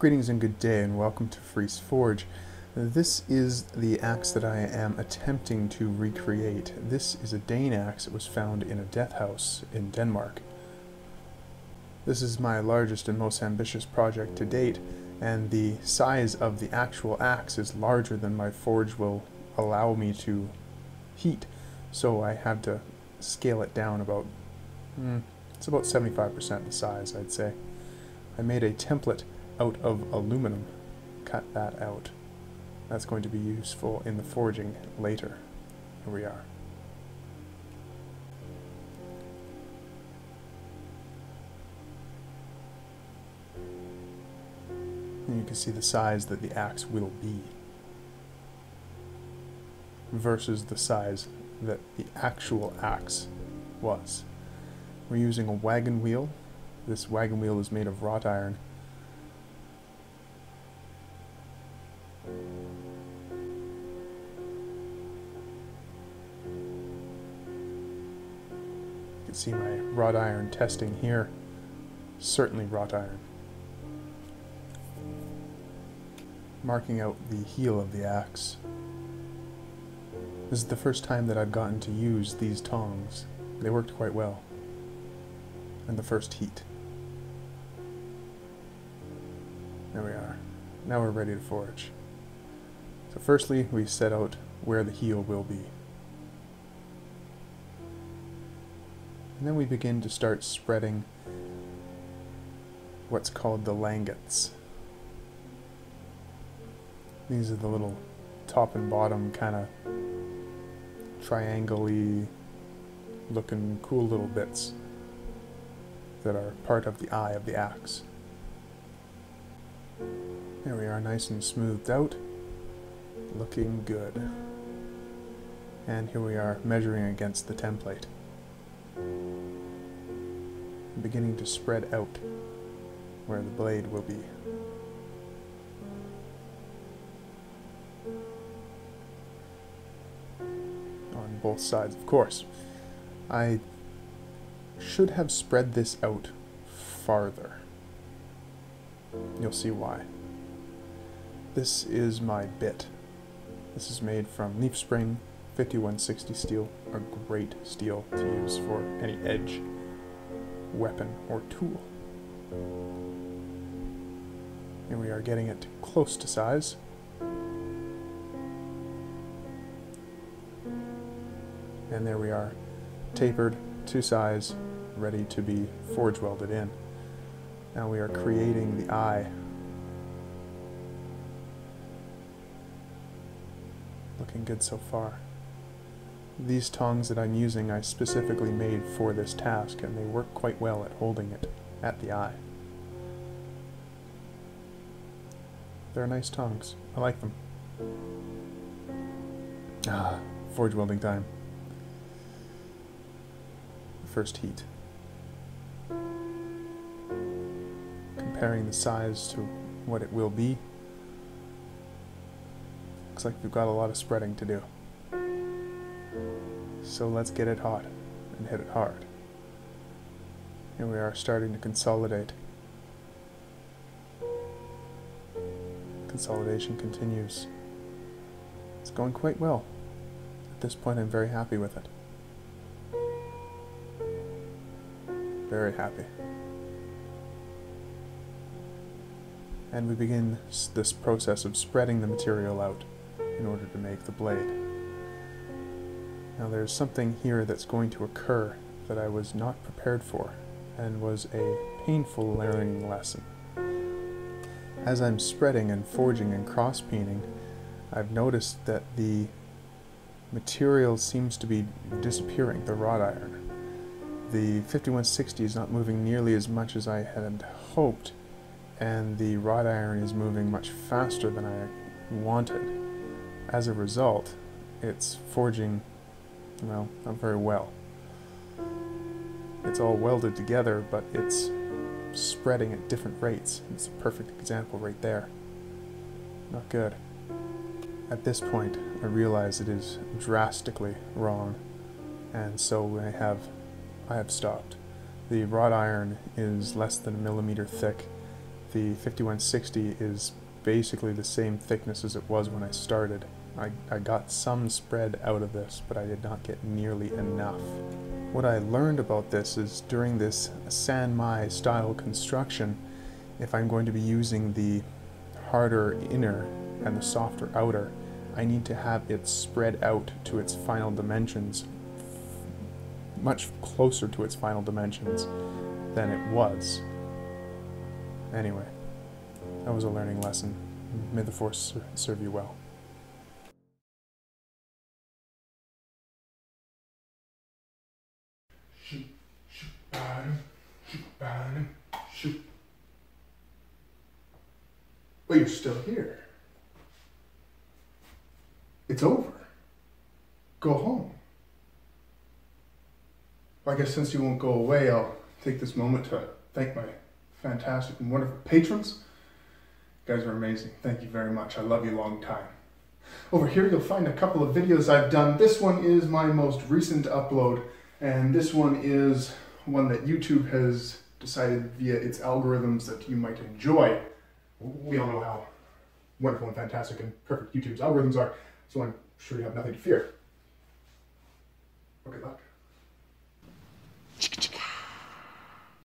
Greetings and good day, and welcome to Freeze Forge. This is the axe that I am attempting to recreate. This is a Dane axe that was found in a death house in Denmark. This is my largest and most ambitious project to date, and the size of the actual axe is larger than my forge will allow me to heat, so I had to scale it down about, it's about 75% the size, I'd say. I made a template out of aluminum. Cut that out. That's going to be useful in the forging later. Here we are. And you can see the size that the axe will be versus the size that the actual axe was. We're using a wagon wheel. This wagon wheel is made of wrought iron. You can see my wrought iron testing here. Certainly wrought iron. Marking out the heel of the axe. This is the first time that I've gotten to use these tongs. They worked quite well in the first heat. There we are. Now we're ready to forge. So firstly, we set out where the heel will be. And then we begin to start spreading what's called the langets. These are the little top and bottom kind of triangle-y looking cool little bits that are part of the eye of the axe. There we are, nice and smoothed out, looking good. And here we are measuring against the template. Beginning to spread out where the blade will be. On both sides, of course. I should have spread this out farther. You'll see why. This is my bit. This is made from leaf spring 5160 steel, a great steel to use for any edge, weapon, or tool. Here we are getting it close to size. And there we are, tapered to size, ready to be forge welded in. Now we are creating the eye. Looking good so far. These tongs that I'm using I specifically made for this task, and they work quite well at holding it at the eye. They're nice tongs. I like them. Forge welding time. First heat. Comparing the size to what it will be. Looks like we've got a lot of spreading to do. So let's get it hot and hit it hard. Here we are starting to consolidate. Consolidation continues. It's going quite well. At this point I'm very happy with it. Very happy. And we begin this process of spreading the material out in order to make the blade. Now there's something here that's going to occur that I was not prepared for, and was a painful learning lesson. As I'm spreading and forging and cross-peening, I've noticed that the material seems to be disappearing, the wrought iron. The 5160 is not moving nearly as much as I had hoped, and the wrought iron is moving much faster than I wanted. As a result, it's forging, well, not very well. It's all welded together, but it's spreading at different rates. It's a perfect example right there. Not good. At this point, I realize it is drastically wrong, and so I have stopped. The wrought iron is less than a millimeter thick. the 5160 is basically the same thickness as it was when I started. I got some spread out of this, but I did not get nearly enough. What I learned about this is during this San Mai style construction, if I'm going to be using the harder inner and the softer outer, I need to have it spread out to its final dimensions, much closer to its final dimensions than it was. Anyway, that was a learning lesson. May the Force serve you well. Shoot, shoot, bottom, shoot, bottom, shoot. Well, you're still here. It's over. Go home. Well, I guess since you won't go away, I'll take this moment to thank my fantastic and wonderful patrons. You guys are amazing. Thank you very much. I love you long time. Over here you'll find a couple of videos I've done. This one is my most recent upload, and this one is one that YouTube has decided via its algorithms that you might enjoy. We all know how wonderful and fantastic and perfect YouTube's algorithms are, so I'm sure you have nothing to fear. Well, good luck.